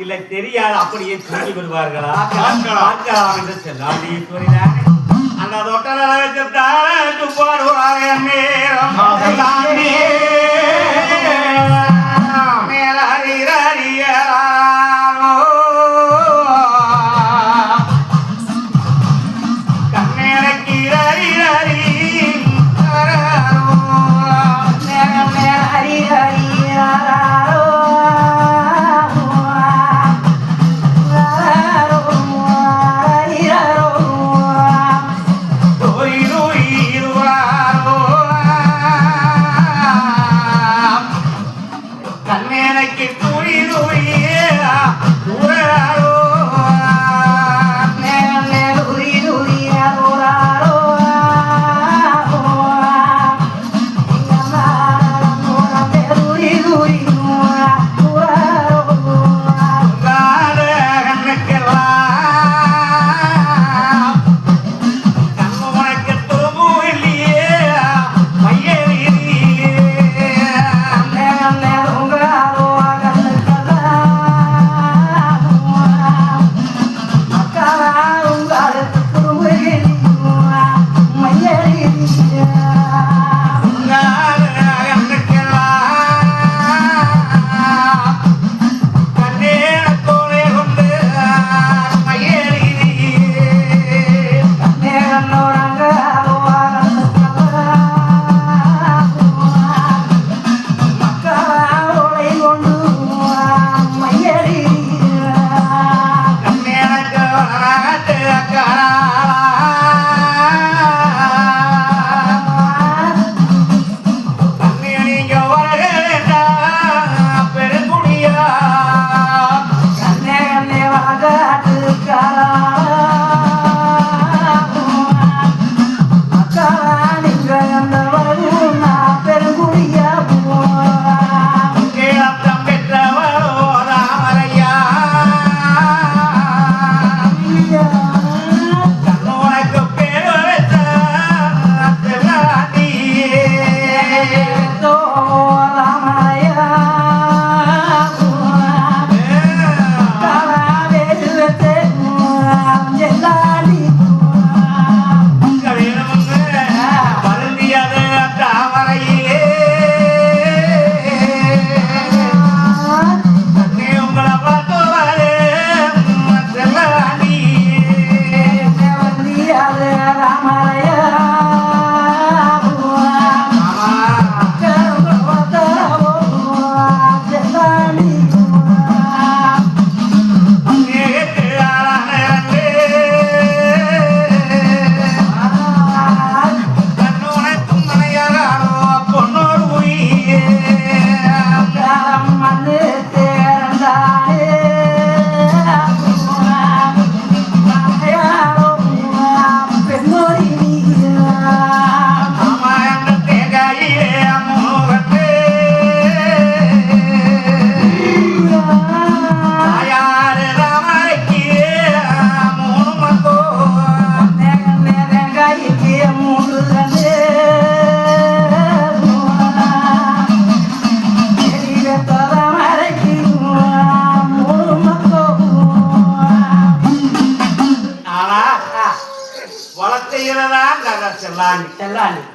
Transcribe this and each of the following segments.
இல்ல தெரியாது அப்படியே தூக்கி விடுவார்களா பார்க்கலாம் என்று செல்லாதீஸ்வரிதான் அந்த தொட்டல வச்சுட்டாரு போடுவாங்க நேரம்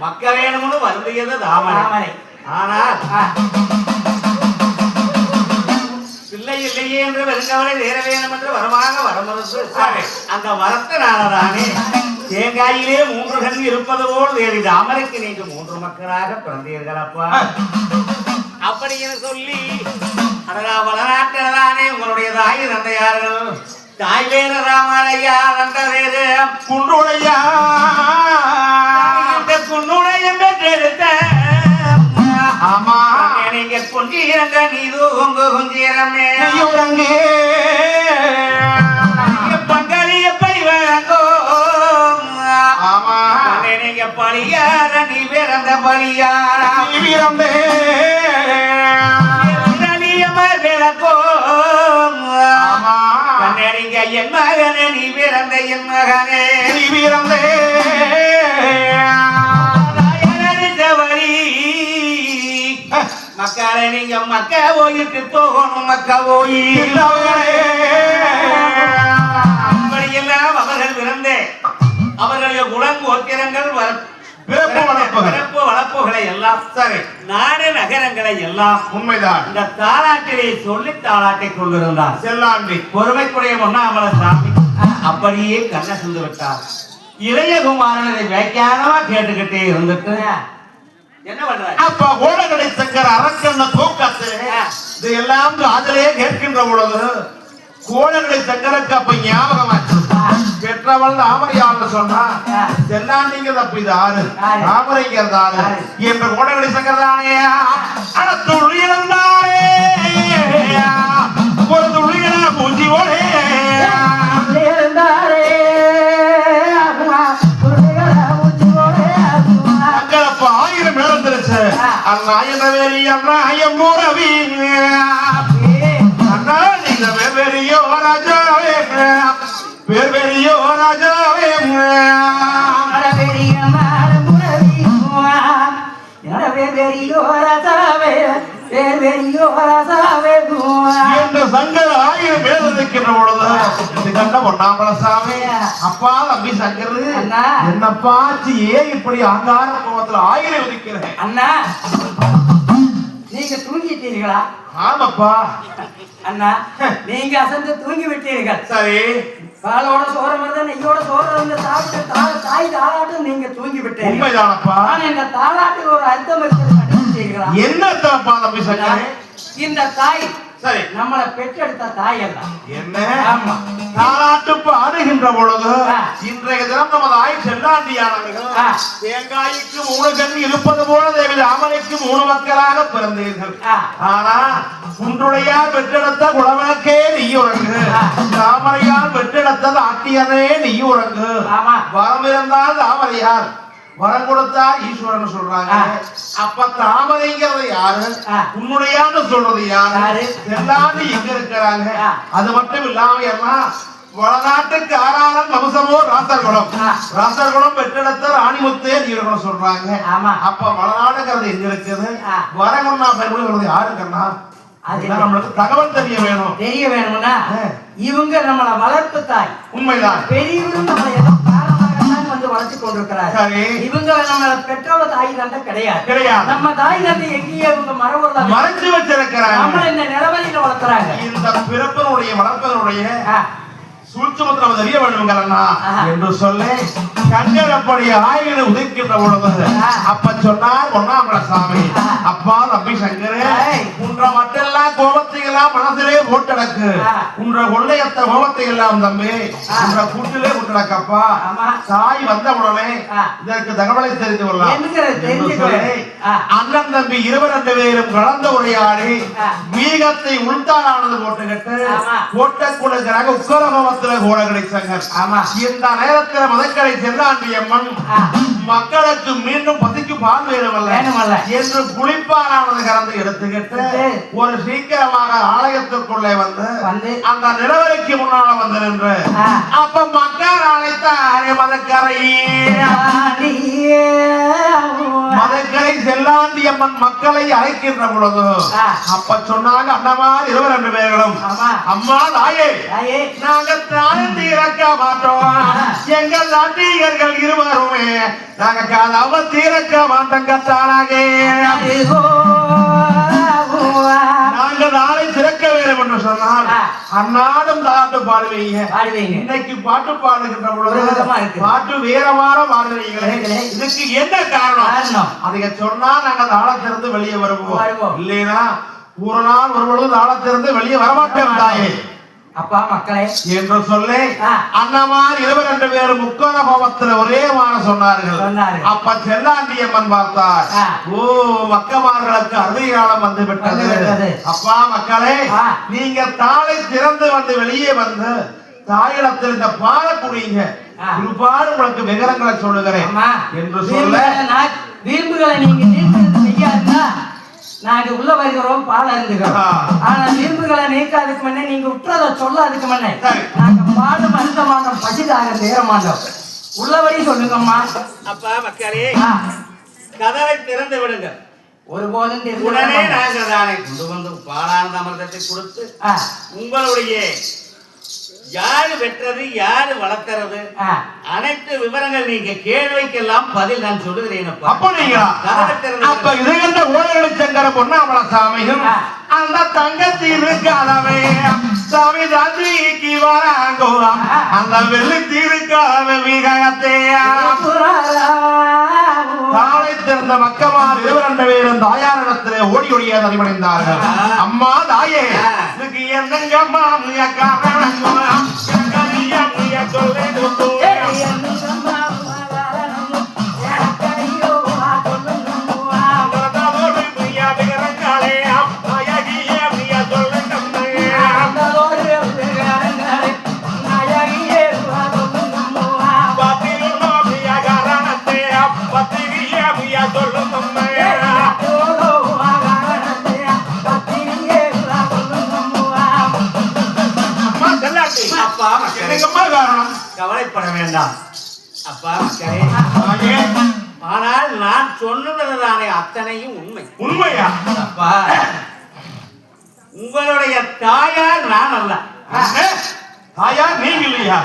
மக்க வேணும்னு வருந்தியது தாமரை. ஆனால் பிள்ளை இல்லையே என்று வெறுங்கவரை தேர வேணும் என்று வரமாக வரமறுத்து அந்த வரத்தினாலதானே தேங்காயிலே 3 கண் இருப்பது போல் தேடி தாமரைக்கு நீங்க 3 மக்களாக பிறந்தீர்கள் அப்பா. அப்படி என சொல்லி அடரா வளநாட்டில்தானே உங்களுடைய தாய் தந்தையார்கள் தாய் வேறு ராமரையா தந்த வேறு குன்றுடையா குன்னுடைய பெற்றெடுத்த ஆமா நீங்க கொஞ்சிரங்க நீது உங்க கொஞ்சிரமே பங்காளிய பழிவாங்கோ ஆமா நீங்க பழியார நீ பிறந்த பழியார விளக்கோ நீங்க என் மகனே நீ பிறந்த என் மகனே நீ பிறந்தே மக்கா நாளை நீங்க மக்க போயிட்டு போகணும் மக்க போய் அப்படியெல்லாம் அவர்கள் பிறந்தே அவர்களுடைய குணங்கோத்திரங்கள் பிறப்பு வளர்ப்புகளை எல்லாம் சரி நாடு நகரங்களை எல்லாம் உண்மைதான் இந்த தாலாட்டிலே சொல்லி தாலாட்டை கொண்டிருந்தார் செல்லாண்டி பொறுமைக்குடைய பொன்னாமல சாமி அப்படியே கண்ண சென்று விட்டார். இளையகுமாரன் இதை வியாக்கியானமா கேட்டுக்கிட்டே இருந்துட்டு என்ன பண்றாரு அப்ப ஓடகடை சங்கர் அரக்கண்ண தூக்கத்து இதையெல்லாம் அதிலே கேட்கின்ற பொழுது கோடகடை சங்கருக்கு அப்ப ஞாபகமாச்சு பெற்றவள் ராமரையான்னு சொன்னா செல்லாண்டிங்கிறது அப்ப இது ஆறு ராமரைங்கிறது ஆறு என்ற கோடகடை சங்கர் தானே ஆனா துள்ளியிருந்தாரே ஒரு துள்ளிகள பூஞ்சி ஓடே அங்கப்ப 1000 இழந்துருச்சு அண்ணா என்ற வேலி அண்ணா எம்மூரவி அண்ணா நீங்க வெவ்வேறியோ ராஜாவே வெவ்வேறியோ ராஜாவே என்ற சங்கர் 1000 பேர் இருக்கின்ற பொழுது கண்ட பொன்னாம்பல சாமி அப்பா தம்பி சங்கர் என்ன பாச்சு ஏன் இப்படி அங்கார கோபத்துல 1000 ஒதுக்கிறேன் அண்ணா நீங்க தூங்கிட்டீர்களா? ஆமாப்பா அண்ணா நீங்க அசந்து தூங்கி விட்டீர்கள். சரி பாலோட சோற மாதிரி நெய்யோட சோற வந்து சாப்பிட்டு தாய் தாளாட்டும் நீங்க தூங்கி விட்டீங்க. உண்மைதானப்பா. ஆனா இந்த தாளாட்டுக்கு ஒரு அர்த்தம் இருக்கிறது கண்டுபிடிச்சீங்களா? என்ன அர்த்தம்ப்பா தம்பி சங்கரே? இந்த தாய் சரி நம்மளை பெற்றெடுத்த தாய் அல்ல. என்ன? ஆமா தாளாட்டு பாடுகின்ற பொழுது இன்றைய தினம் நமது ஆய் செல்லாண்டியானவர்கள் தேங்காய்க்கு 3 கண் இருப்பது போல தேவி ராமனுக்கு 3 மக்களாக பிறந்தீர்கள். ஆனா குன்றுடையார் பெற்றெடுத்த குலவனுக்கே நீ உறங்கு, ராமரையார் பெற்றெடுத்தது ஆட்டியனே நீ உறங்கு. வரம் இருந்தால் ராமரையார், வரம் கொடுத்தா ஈஸ்வரன் சொல்றாங்க. அப்ப தாமரைங்கிறது யாரு, உன்னுடையான்னு சொல்றது யாரு, எல்லாரும் எங்க இருக்கிறாங்க. அது மட்டும் இல்லாம எல்லாம் வடநாட்டுக்கு ஆறாளன் வம்சமோ ராசர்குலம், ராசர்குலம் பெற்றெடுத்த ராணிமுத்தே நீரகுலம் சொல்றாங்க. அப்ப வடநாடுங்கிறது எங்க இருக்குது, வரகுன்னா பெருமொழி யாருக்கண்ணா, நம்மளுக்கு தகவல் தெரிய வேணும். தெரிய வேணும்னா இவங்க நம்மள வளர்ப்பு தாய். உண்மைதான். பெரியவரும் நம்மளை வந்து வளர்த்து கொண்டிருக்கிறார். இவங்க நம்ம பெற்றவ தாய் தந்தை கிடையாது. நம்ம தாய் தந்தை எங்கேயே இவங்க மறைச்சு வச்சிருக்கிறாங்க. நம்ம இந்த நிலவரியில வளர்த்துறாங்க. இந்த பிறப்பனுடைய வளர்ப்பதனுடைய சூட்சுமத்தை தெரிய வேண்டும்ங்களா என்று சொல்லி கண்கள் அப்படி ஆய்வு உதிக்கின்ற பொழுது அப்ப சொன்னார் பொன்னாம்பல சாமி, அப்பா தம்பி சங்கரே உன்ற மட்டெல்லாம் கோபத்தை எல்லாம் மனசிலே போட்டடக்கு, உன்ற கொள்ளையத்த கோபத்தை எல்லாம் தம்பி உன்ற கூட்டிலே போட்டடக்கப்பா. தாய் வந்த உடனே இதற்கு தகவலை தெரிந்து கொள்ளலாம். அண்ணன் தம்பி 2 பேரும் கலந்த உரையாடி மீகத்தை உள்தானது போட்டுக்கிட்டு போட்ட கொடுக்கிறாங்க உக்கரகோபத்தை கோடகடை சங்கர். இந்த நேரத்தில் மதக்கடை செல்லாண்டி அம்மன் மக்களுக்கு மீண்டும் பசிக்கு பால் வேணுமல்ல என்று குளிப்பாலானது கலந்து எடுத்துக்கிட்டு ஒரு சீக்கிரமாக ஆலயத்திற்குள்ளே வந்து அந்த நிலவரைக்கு முன்னால வந்து நின்று அப்ப மக்கள் அழைத்தாரே மதக்கடை செல்லாண்டி அம்மன் மக்களை அழைக்கின்ற பொழுது அப்ப சொன்னாங்க அண்ணமார் 2 பேர்களும், அம்மா தாயே நாங்க தாழ்ந்து இறக்க மாட்டோம், எங்கள் நாட்டிகர்கள் 2 நாங்க காலாம தீரக்க மாட்டோம் கத்தானாக, நாங்க நாளை திறக்க வேண்டும் என்று சொன்னால் அன்னாடும் தாட்டு பாடுவீங்க. இன்னைக்கு பாட்டு பாடுகின்ற பொழுது பாட்டு வேறமான பாடுவீங்களே, இதுக்கு என்ன காரணம்? அதுக்கு சொன்னா நாங்க தாளத்திலிருந்து வெளியே வருவோம், இல்லைன்னா ஒரு நாள் ஒரு பொழுது தாளத்திலிருந்து வெளியே வரமாட்டோம் தாயே. அப்பா மக்களே என்று சொல்லி அண்ணமார் 2 பேரும் முக்கோண கோபத்தில் ஒரே மான சொன்னார்கள். அப்ப செல்லாண்டி அம்மன் பார்த்தார், ஓ மக்கமார்களுக்கு அறுதிகாலம் வந்து விட்டது. அப்பா மக்களே நீங்க தாளை திறந்து வந்து வெளியே வந்து தாயிடத்தில் இந்த பாட குடிங்க, இருபாடு உங்களுக்கு விவரங்களை சொல்லுகிறேன் என்று சொல்ல வீம்புகளை நீங்க நீக்கிறது செய்யாதுன்னா நாங்க உள்ள வருகிறோம் பால இருந்துக்கிறோம். ஆனா விரும்புகளை நீக்காதுக்கு முன்னே நீங்க உற்றதை சொல்லாதுக்கு முன்னே நாங்க பாடும் அழுத்த மாட்டோம், பசிதாக தேர மாட்டோம். உள்ளபடி சொல்லுங்கம்மா. அப்பா மக்களே கதவை திறந்து விடுங்க. ஒருபோதும் தெரிந்து உடனே கொள்ள மாட்டேன். நாங்கள் தானே கொண்டு வந்து பாலானந்த அமிர்தத்தை கொடுத்து உங்களுடைய யாரு வெற்றது யாரு வளர்க்கிறது அனைத்து விவரங்கள் நீங்க கேள்விக்கெல்லாம் பதில் நான் சொல்லுகிறேன். அப்படிங்களா? அப்ப இதுகின்ற ஓரளவு சங்கர பொண்ணாமல சாமியும் அந்த தங்கச்சி இருக்காதவே சாமி தாந்திக்கு வராங்கோ அந்த வெள்ளி தீருக்காதவே வீகத்தையா காலை திறந்த மக்கமார் 2 பேரும் தாயாரிடத்திலே ஓடி ஓடிய தனிமடைந்தார்கள். அம்மா தாயே இதுக்கு என்னங்கம்மா கவலைப்பட வேண்டாம் அப்பா மக்களே. ஆனால் நான் சொன்னதுதானே அத்தனையும் உண்மை. உண்மையா? அப்பா உங்களுடைய தாயார் நான் அல்ல. தாயார் நீங்க இல்லையா?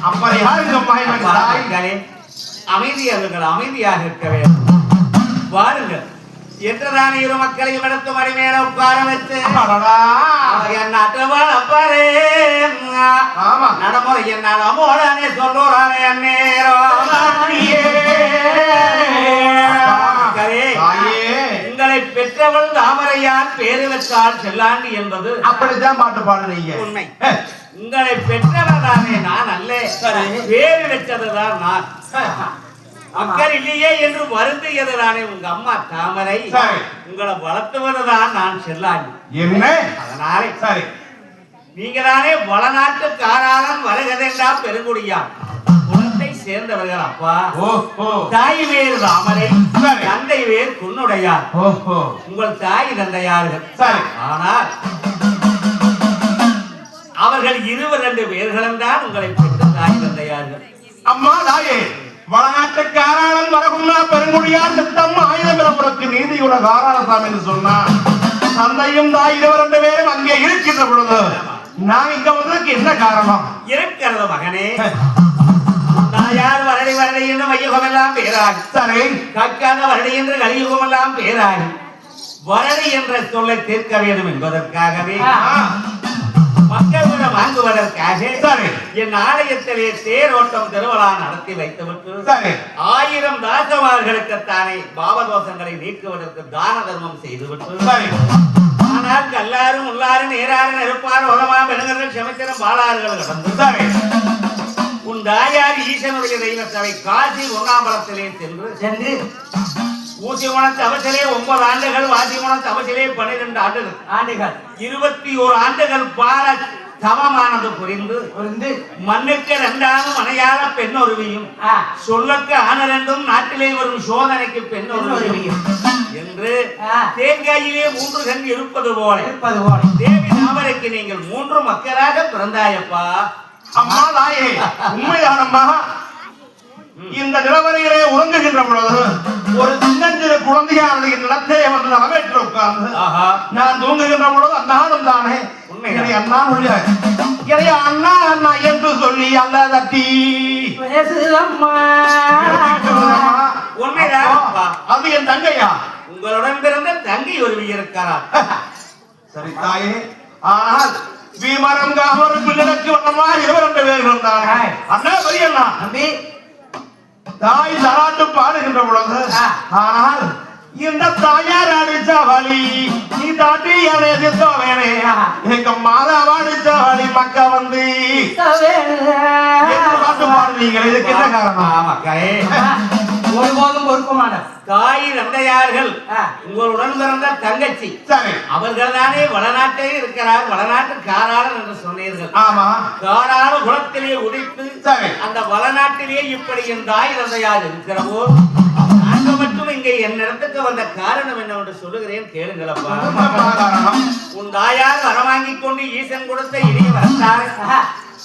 அப்ப யாருங்க மக்களே அமைதியார்கள், அமைதியாக இருக்க வேண்டும். வாருங்கள் என்றுதான் இரு மக்களையும் எடுத்து மடி மேல உட்கார வச்சு நாட்டவாள் அப்பாரே நடைமுறை என்னால் அமோடானே சொல்லுறானே உங்களை பெற்றவள் தாமரையார் பேரு வச்சால் செல்லாண்டி என்பது அப்படித்தான் பாட்டு பாடுறீங்க. உண்மை. உங்களை பெற்றவர் தானே நான் அல்ல, பேரு வச்சதுதான் நான். மக்கள் இல்லையே என்று வருந்தியதுதானே உங்க அம்மா தாமரை. உங்களை வளர்த்துவதுதான் நான் செல்லாண்டி. என்ன? அதனாலே சரி நீங்க தானே வளநாட்டு காராளம் வருகதென்றா பெருங்குடியார் குலத்தை சேர்ந்தவர்கள். அப்பா தாய் வேறு தாமரை, தந்தை வேறு குன்னுடையார். உங்கள் தாய் தந்தையார்கள். ஆனால் அவர்கள் 2 பேர்களும் தான் உங்களை பெற்ற தாய் தந்தையார்கள். அம்மா தாயே வளநாட்டு காராளம் வரகுன்னா பெருங்குடியார் திட்டம் ஆயுதபிரபுரத்து நீதியுள்ள காராளசாமி என்று சொன்னார். தந்தையும் தாய் 2 பேரும் அங்கே இருக்கின்ற பொழுது நான் இங்க வந்ததுக்கு என்ன காரணம் இருக்கிறது மகனே? தாயார் வரடி வரடி என்று மையுகம் எல்லாம் பேராகி, சரி கற்காத வரடி என்று கலியுகம் எல்லாம் பேராகி, வரடி என்ற சொல்லை தீர்க்க வேண்டும் என்பதற்காகவே மக்களிடம் வாங்குவதற்காக என் ஆலயத்திலே தேரோட்டம் திருவிழா நடத்தி வைத்துவிட்டு 1000 தாசமார்களுக்குத்தானே பாவதோஷங்களை நீக்குவதற்கு தான தர்மம் செய்துவிட்டு ஆனால் கல்லாரும் உள்ளாரும் நேராரும் நெருப்பாரும் உதமா பெருங்கர்கள் செமச்சரம் பாலாறுகள் கடந்து உன் தாயார் ஈசனுடைய தெய்வ சபை காசி உண்ணாம்பலத்திலே சென்று ஊசி குணத்து அவசிலே 9 ஆண்டுகள், வாசி குணத்து அவசிலே 12 ஆண்டுகள் 21 ஆண்டுகள் பால தவமானது புரிந்து மண்ணுக்கு 2 மனையாள பெண்ணொருவியும் சொல்லக்க ஆன 2 நாட்டிலே வரும் சோதனைக்கு பெண்ணொருவியும் என்று தேங்காயிலே 3 கண் இருப்பது போல தேவி தாமரைக்கு நீங்கள் 3 மக்களாக பிறந்தாயப்பா. அம்மா தாயே உண்மையானம்மா. இந்த நிலவரையிலே உறங்குகின்ற பொழுது ஒரு சின்னஞ்சிறு குழந்தையானது நிலத்தை வந்து நலவேற்று உட்கார்ந்து நான் தூங்குகின்ற பொழுது அண்ணாடும் தானே அண்ணா அண்ணா அண்ணா என்று சொல்லி அல்ல தட்டி அது என் தங்கையா? உங்களுடன் பிறந்த தங்கை ஒரு இருக்கிறார். சரி தாயே, ஆனால் வீமரம் காமரும் பிள்ளைக்கு வண்ணமா 2 பேர்கள் இருந்தாங்க. அண்ணா பெரியண்ணா தம்பி தாய் தராட்டு பாடுகின்ற பொழுது ஆனால் இந்த தாயார் அடிச்ச வழி நீ தாட்டி எதிர்த்தோ வேணே எங்க மாதாவா அடிச்ச வழி மக்க வந்து பாட்டு பாடுறீங்க. இதுக்கு என்ன காரணம்? மக்களே ஒருபோதும் பொறுப்பமான தாய் தந்தையார்கள் உங்களுடன் பிறந்த தங்கச்சி அவர்கள் தானே வளநாட்டே இருக்கிறார். வளநாட்டு காராளன் என்று சொன்னீர்கள். ஆமா, காராள குலத்திலே உதித்து அந்த வளநாட்டிலே இப்படி என் தாய் தந்தையார் இருக்கிறவோ நாங்க மட்டும் இங்கே என் இடத்துக்கு வந்த காரணம் என்னவென்று சொல்லுகிறேன் கேளுங்களப்பா. உன் தாயார் வரவாங்கி கொண்டு ஈசன் கொடுத்த இனிய வரத்தார்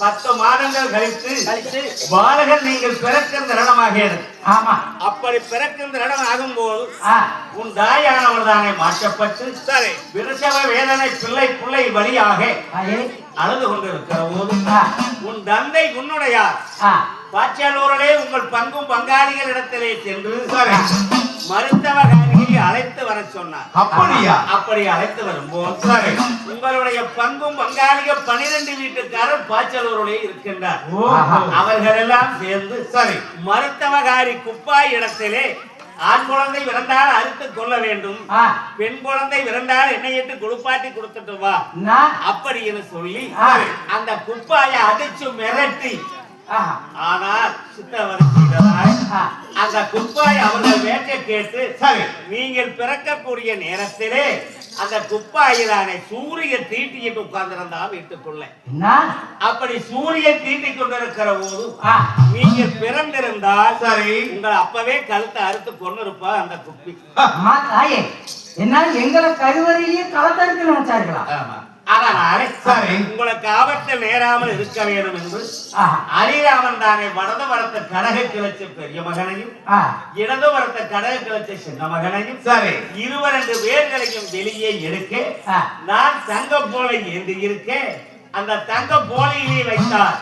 10 மாதங்கள் கழித்து பாலகர் நீங்கள் பிறக்கிற தருணமாக ஆமா. அப்படி பிறக்கின்ற இடம் ஆகும்போது ஆ. உன் தாயானவர் தானே மாற்றப்பட்டு சரி பிரசவ வேதனை பிள்ளை வழியாக ஆயே. அழுது கொண்டிருக்கிற போது ஆ. உன் தந்தை உன்னுடையார் ஆ. பாச்சாலூரலே உங்கள் பங்கும் பங்காளிகள் இடத்திலே சென்று சரி மருத்துவகாரியை அழைத்து வர சொன்னார். அப்படியா? அப்படி அழைத்து வரும்போது சரி உங்களுடைய பங்கும் பங்காளிகள் 12 வீட்டுக்காரர் பாச்சலூரிலே இருக்கின்றார். அவர்கள் எல்லாம் சேர்ந்து சரி மருத்துவகாரி குப்பாய் இடத்திலே ஆண் குழந்தை பிறந்தால் அறுத்து கொள்ள வேண்டும், பெண் குழந்தை பிறந்தால் எண்ணெயிட்டு குளிப்பாட்டி கொடுத்துட்டு வா அப்படின்னு சொல்லி அந்த குப்பாயை அடிச்சு மிரட்டி ஆனால் சித்தவரிசைகளாய் அந்த குப்பாய் அவர்கள் வேட்டை கேட்டு சரி நீங்கள் பிறக்கக்கூடிய நேரத்திலே அந்த குப்பாயிலான சூரிய தீட்டிட்டு உட்கார்ந்திருந்தா வீட்டுக்குள்ள. அப்படி சூரிய தீட்டி கொண்டிருக்கிற போது நீங்கள் பிறந்திருந்தால் சரி உங்களை அப்பவே கழுத்தை அறுத்து கொண்டு இருப்பா அந்த குப்பி. என்ன எங்களை கருவறையிலேயே களத்தறுக்கு நினைச்சார்களா? அதனால சரி உங்களுக்கு ஆபத்தில் நேராமல் இருக்க வேண்டும் என்று அரிராமன் தானே வலது வரத்த கடக கிளச்ச பெரிய மகனையும் இடது வரத்த கடக கிளச்ச சின்ன மகனையும் சரி 22 பேர்களையும் வெளியே எடுக்க நான் தங்க போலை ஏந்தி இருக்க அந்த தங்க போலையிலே வைத்தார்.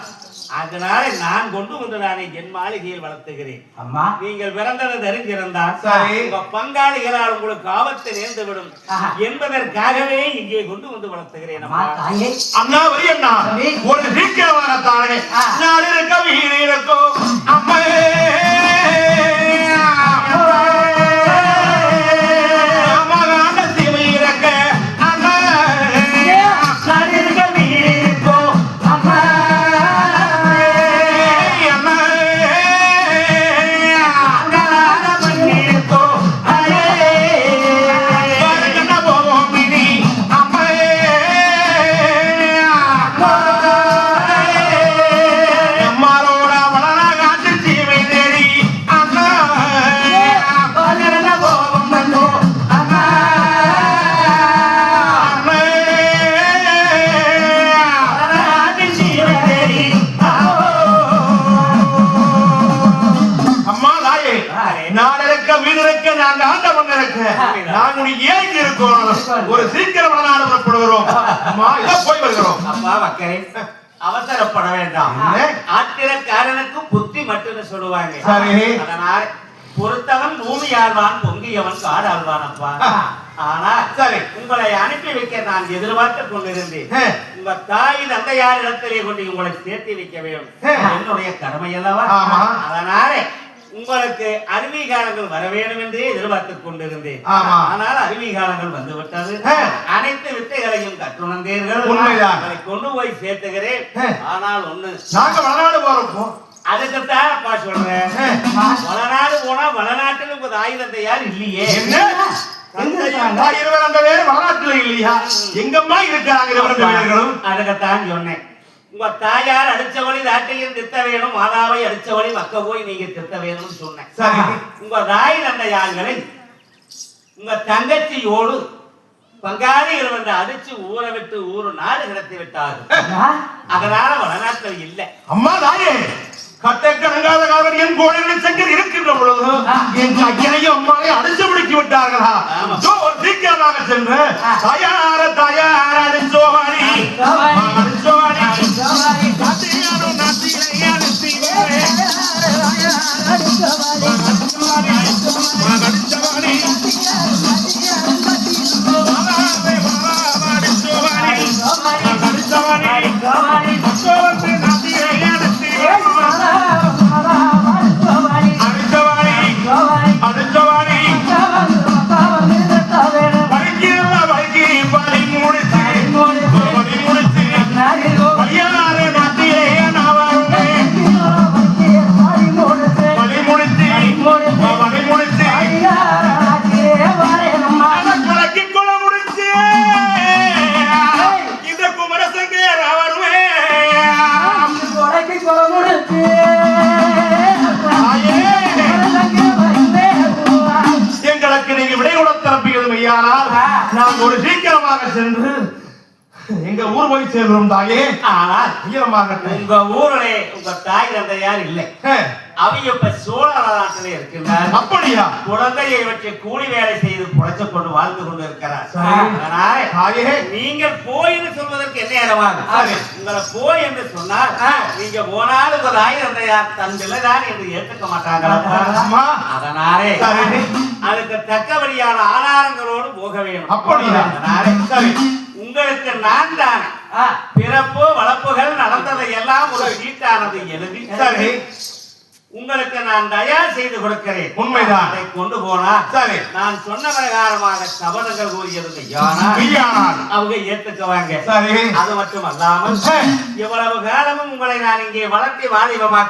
அதனால நான் கொண்டு வந்து நானே என் மாளிகையில் வளர்த்துகிறேன். அம்மா நீங்கள் பிறந்தது தெரிஞ்சிருந்தால் சரி உங்க பங்காளிகளால் உங்களுக்கு ஆபத்து நேர்ந்து விடும் என்பதற்காகவே இங்கே கொண்டு வந்து வளர்த்துகிறேன். அண்ணா வரி அண்ணா ஒரு சீக்கிரமான தானே நான் இருக்க வீடு இருக்கும் அம்மே ஒரு சீக்கிரம் வளநாடுபடுகிறோம் போய் வருகிறோம். அப்பா மக்களே அவசரப்பட வேண்டாம். ஆத்திரக்காரனுக்கு புத்தி மட்டும் சொல்லுவாங்க. அதனால் பொறுத்தவன் பூமி ஆழ்வான் பொங்கியவன் காடு ஆழ்வான். அப்பா ஆனா சரி உங்களை அனுப்பி வைக்க நான் எதிர்பார்த்து கொண்டிருந்தேன். உங்க தாய் தந்தையார் இடத்திலே கொண்டு உங்களை சேர்த்து வைக்க வேண்டும் என்னுடைய கடமை அல்லவா? அதனால உங்களுக்கு அருவி காலங்கள் வர வேண்டும் என்றே எதிர்பார்த்துக் கொண்டிருந்தேன். ஆனால் அருவி காலங்கள் வந்துவிட்டது. அனைத்து வித்தைகளையும் கற்றுணர்ந்தீர்கள். உங்களை கொண்டு போய் சேர்த்துகிறேன். ஆனால் ஒண்ணு நாங்க வளநாடு போறோம். அதுக்குத்தான் அப்பா சொல்றேன். வளநாடு போனா வளநாட்டில் உங்க தாய் தந்தையார் இல்லையே. வளநாட்டுல இல்லையா? எங்கம்மா இருக்கிறாங்க? அதுக்குத்தான் சொன்னேன். உங்க தாயார் அடிச்ச வழி தாட்டையும் திட்ட வேணும், மாதாவை அடிச்ச வழி மக்க போய் நீங்க திட்ட வேணும்னு சொன்னேன். உங்க தாய் தந்தையார்களை உங்க தங்கச்சியோடு பங்காளிகள் வந்து அடிச்சு ஊற விட்டு ஊரு நாடு கிடத்தி விட்டார்கள். அதனால வளநாட்டில் இல்லை. அம்மா தாயே கட்டக்கணங்காத காவல் என் கோடைகளில் செங்கல் இருக்கின்ற பொழுது என் ஐயனையும் அம்மாவை அடிச்சு பிடித்து விட்டார்களா? சீக்கிரமாக சென்று தாயார அடிச்சோவாடி நான் ஒரு சீக்கிரமாக சென்று எங்க ஊர் போய் சேர்றோம் தாயே. ஆனால் உங்க ஊரிலே உங்க தாய் தந்தையார் இல்லை. அவங்க இப்ப சோழ நாட்டிலே இருக்கின்றார். அப்படியா? குழந்தையை வச்சு கூலி வேலை செய்து புழைச்சு கொண்டு வாழ்ந்து கொண்டு இருக்கிறார். அதனால தாயே நீங்கள் போய் என்று சொல்வதற்கு என்ன இடமாகும்? உங்களை போய் என்று சொன்னால் நீங்க போனாலும் ஒரு 1000 தன் பிள்ளைதான் என்று ஏற்றுக்க மாட்டாங்களா? அதனாலே அதுக்கு தக்கபடியான ஆதாரங்களோடு போக வேண்டும். அப்படியா? அதனாலே உங்களுக்கு நான் தான் பிறப்பு வளர்ப்புகள் நடந்ததை எல்லாம் ஒரு சீட்டானது எழுதி உங்களுக்கு நான் தயார் செய்து கொடுக்கிறேன். உண்மைதான். அதை கொண்டு போனா நான் சொன்ன பிரகாரமாக சபதங்கள் கூறியது யானால் அவங்க ஏத்துக்குவாங்க. அது மட்டும் அல்லாமல் எவ்வளவு காலமும் உங்களை நான் இங்கே வளர்த்தி வாலிபமாக்க